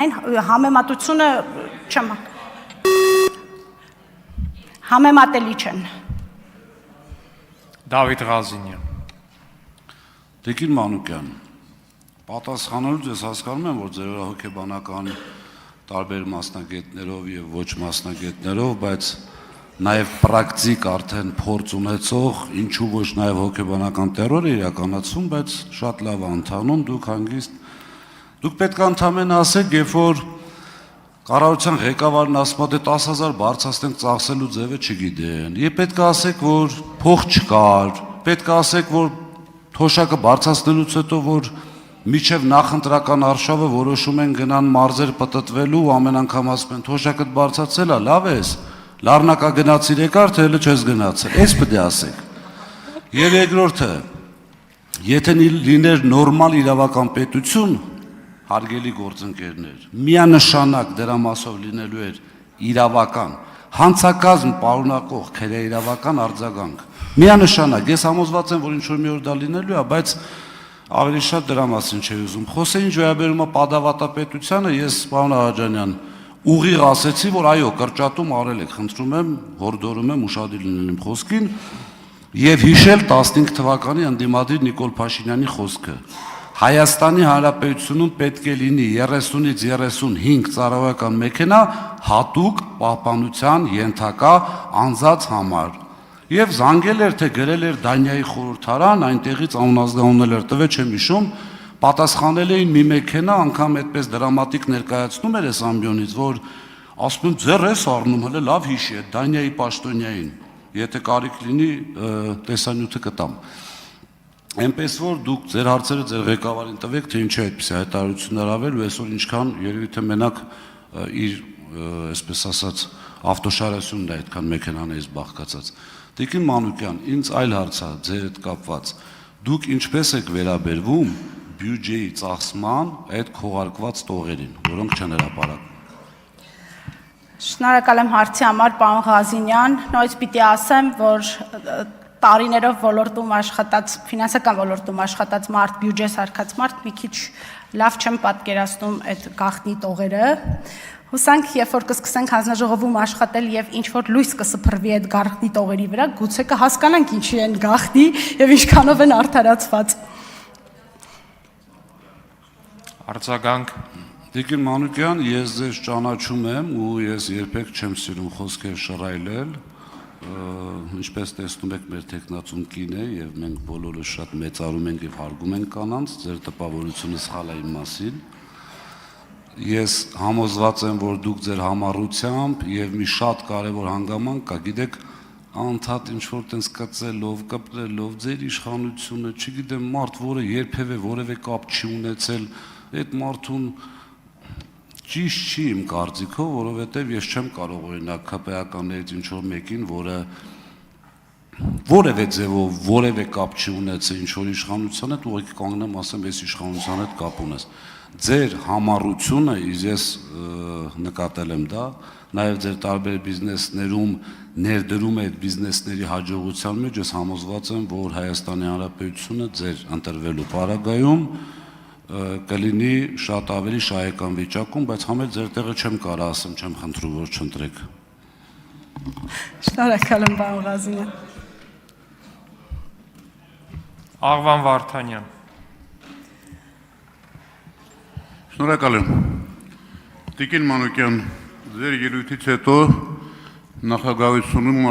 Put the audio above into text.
Համեմատությունը չեմ համեմատելի չեն։ Դավիթ Ղազինյան։ Տիկին Մանուկյան, պատասխանելուց ես հասկանում եմ, որ ձեր հոգեբանական տարբեր մասնագետներով եւ ոչ մասնագետներով, բայց նաեւ պրակտիկ արդեն փորձ ունեցող, ինչու ոչ նաեւ հոգեբանական տերոր է իրականացում, բայց շատ լավ ընթանում, դուք պետք է ընդամենը ասեք, երբ որ կառավարության ղեկավարն ասում է, դե 10,000 բարձրացնենք ծախսելու ձևը չգիտեն։ Եվ պետք է ասեք, որ փող չկար, պետք է ասեք, որ թոշակը բարձրացնելուց հետո, որ միջև նախընտրական արշավը որոշում են գնան մարզեր պտտվելու ու ամեն անգամ ասում են թոշակը բարձրացել է, լավ ես, լառնակա գնացիր եկար, թե հələ չես գնացել, այս պետք է ասեք։ Եվ երկրորդը, եթե լիներ նորմալ իրավական պետություն, հարգելի գործընկերներ, միանշանակ դրա մասով լինելու էր իրավական, հանցակազմ պարունակող քրեիրավական արձագանք։ Միանշանակ, ես համոզված եմ, որ ինչ-որ մի օր դա լինելու է, բայց ավելի շատ դրա մասին չէի ուզում խոսել, ինչ վերաբերում է պատավատապետությանը, ես պարոն Աղաջանյան ուղիղ ասեցի, որ այո, կրճատում արել եք, խնդրում եմ, հորդորում եմ ուշադիր լինել իմ խոսքին եւ հիշել 15 թվականի ընդդիմադիր Նիկոլ Փաշինյանի խոսքը։ Հայաստանի Հանրապետությունում պետք է լինի 30-ից 35 ծառայական մեքենա հատուկ պահպանության ենթակա անձած համար։ Եվ զանգել էր, թե գրել էր Դանիայի խորհրդարան, այնտեղից անունազգանունել էր տվել, չեմ հիշում, պատասխանել էին մի մեքենա, անգամ այդպես դրամատիկ ներկայացնում էր այս ամբիոնից, որ ասում եմ ձեռ ես առնում, հələ լավ հիշի, այդ Դանիայի պաշտոնյային, եթե կարիք լինի, տեսանյութը կտամ։ Այնպես որ դուք ձեր հարցերը ձեր ղեկավարին տվեք, թե ինչ է այդպիսի հայտարարություններ ավել ու այսօր ինչքան երևի թե մենակ իր, այսպես ասած, ավտոշարասյունն է այդքան մեքենաներից բաղկացած։ Տիկին Մանուկյան, ինձ այլ հարց է ձեր հետ կապված։ Դուք ինչպես եք վերաբերվում բյուջեի ծախսման այդ քողարկված տողերին, որոնք չեն հրապարակվում։ Շնորհակալ եմ հարցի համար, պարոն Ղազինյան, նույնիսկ պիտի ասեմ, որ տարիներով ոլորտում աշխատած, ֆինանսական ոլորտում աշխատած մարդ, բյուջե սարքած մարդ մի քիչ լավ չեմ պատկերացնում այդ գաղտնի տողերը։ Հուսանք, երբ որ կսկսենք հանձնաժողովում աշխատել եւ ինչ որ լույս կսփռվի այդ գաղտնի տողերի վրա, գուցե կհասկանանք ինչի են գաղտնի եւ ինչքանով են արդարացված։ Արձագանք։ Տիկին Մանուկյան, ես ձեզ ճանաչում եմ ու ես երբեք չեմ սիրում խոսքեր շռայլել, ինչպես տեսնում եք մեր տեխնացուն կին է եւ մենք բոլորը շատ մեծարում ենք եւ հարգում ենք կանանց, ձեր տպավորությունը սխալ է իմ մասին։ Ես համոզված եմ, որ դուք ձեր համառությամբ եւ մի շատ կարեւոր հանգամանք կա, գիտեք, անդադ ինչ որ տենց կծելով, կպրելով ձեր իշխանությունը, չգիտեմ, մարդ, որը երբևէ որևէ կապ չի ունեցել, այդ մարդուն ճիշտ չի իմ կարծիքով, որովհետև ես չեմ կարող օրինակ ԿՊԱ-ականներից ինչ-որ մեկին, որը որևէ ձևով որևէ կապ չի ունեցել ինչ-որ իշխանության հետ, ուղղակի կանգնեմ ասեմ, այս իշխանության հետ կապ ունես։ Ձեր համառությունը, ես նկատել եմ դա, նաև ձեր տարբեր բիզնեսներում ներդրում է այդ բիզնեսների հաջողության մեջ, ես համոզված եմ, որ Հայաստանի Հանրապետությունը ձեր ընտրվելու պարագայում կլինի շատ ավելի շահեկան վիճակում, բայց համել ձեր տեղը չեմ կարող ասեմ, չեմ խնդրում, որ չընտրեք։ Շնորհակալ եմ, պարոն Ղազինյան։ Աղվան Վարդանյան։ Շնորհակալ եմ։ Տիկին Մանուկյան, ձեր ելույթից հետո նախագահությունում